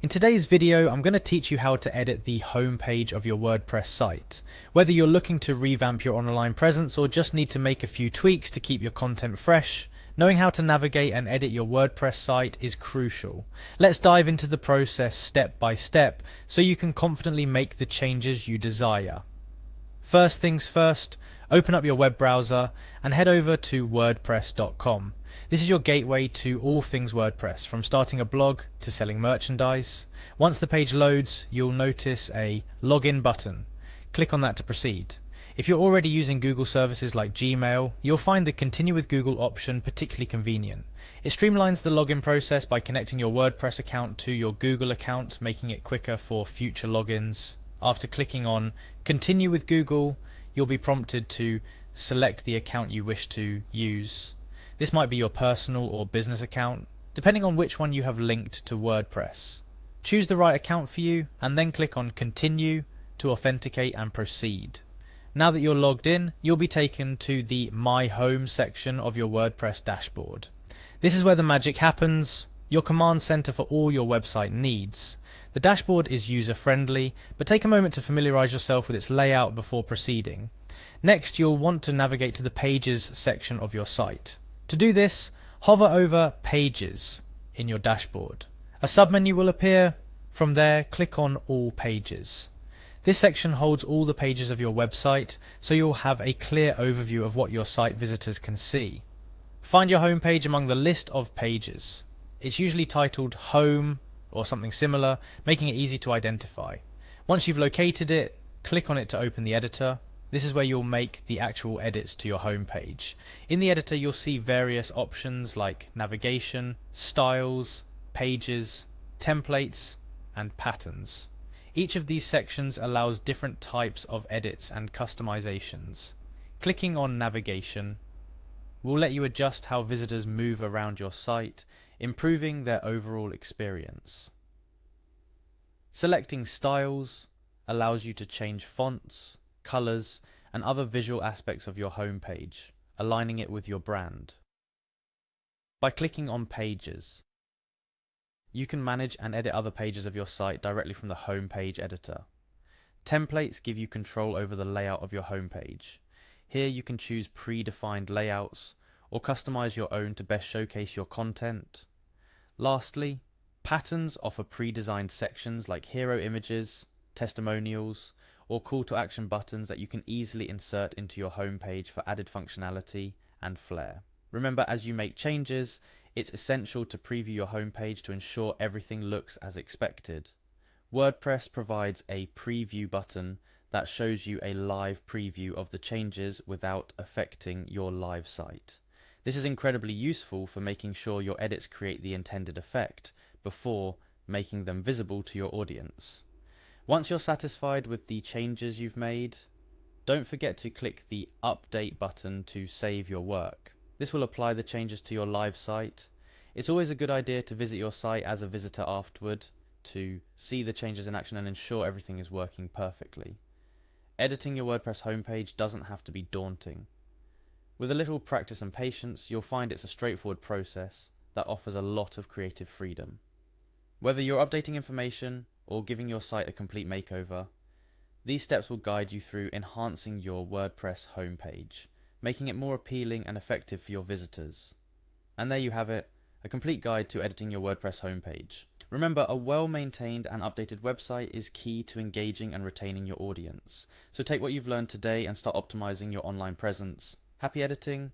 In today's video, I'm going to teach you how to edit the home page of your WordPress site. Whether you're looking to revamp your online presence or just need to make a few tweaks to keep your content fresh, knowing how to navigate and edit your WordPress site is crucial. Let's dive into the process step by step so you can confidently make the changes you desire. First things first, open up your web browser and head over to wordpress.com. This is your gateway to all things WordPress, from starting a blog to selling merchandise. Once the page loads, you'll notice a login button. Click on that to proceed. If you're already using Google services like Gmail, you'll find the Continue with Google option particularly convenient. It streamlines the login process by connecting your WordPress account to your Google account, making it quicker for future logins. After clicking on Continue with Google, you'll be prompted to select the account you wish to use. This might be your personal or business account, depending on which one you have linked to WordPress. Choose the right account for you and then click on Continue to authenticate and proceed. Now that you're logged in, you'll be taken to the My Home section of your WordPress dashboard. This is where the magic happens, your command center for all your website needs. The dashboard is user-friendly, but take a moment to familiarize yourself with its layout before proceeding. Next, you'll want to navigate to the Pages section of your site. To do this, hover over Pages in your dashboard. A submenu will appear. From there, click on All Pages. This section holds all the pages of your website, so you'll have a clear overview of what your site visitors can see. Find your home page among the list of pages. It's usually titled Home or something similar, making it easy to identify. Once you've located it, click on it to open the editor. This is where you'll make the actual edits to your home page. In the editor, you'll see various options like navigation, styles, pages, templates, and patterns. Each of these sections allows different types of edits and customizations. Clicking on navigation will let you adjust how visitors move around your site, improving their overall experience. Selecting styles allows you to change fonts, colors, and other visual aspects of your home page, aligning it with your brand. By clicking on Pages, you can manage and edit other pages of your site directly from the home page editor. Templates give you control over the layout of your home page. Here you can choose predefined layouts or customize your own to best showcase your content. Lastly, patterns offer pre-designed sections like hero images, testimonials, or call to action buttons that you can easily insert into your home page for added functionality and flair. Remember, as you make changes, it's essential to preview your home page to ensure everything looks as expected. WordPress provides a preview button that shows you a live preview of the changes without affecting your live site. This is incredibly useful for making sure your edits create the intended effect before making them visible to your audience. Once you're satisfied with the changes you've made, don't forget to click the Update button to save your work. This will apply the changes to your live site. It's always a good idea to visit your site as a visitor afterward to see the changes in action and ensure everything is working perfectly. Editing your WordPress homepage doesn't have to be daunting. With a little practice and patience, you'll find it's a straightforward process that offers a lot of creative freedom. Whether you're updating information or giving your site a complete makeover, these steps will guide you through enhancing your WordPress homepage, making it more appealing and effective for your visitors. And there you have it, a complete guide to editing your WordPress homepage. Remember, a well-maintained and updated website is key to engaging and retaining your audience. So take what you've learned today and start optimizing your online presence. Happy editing,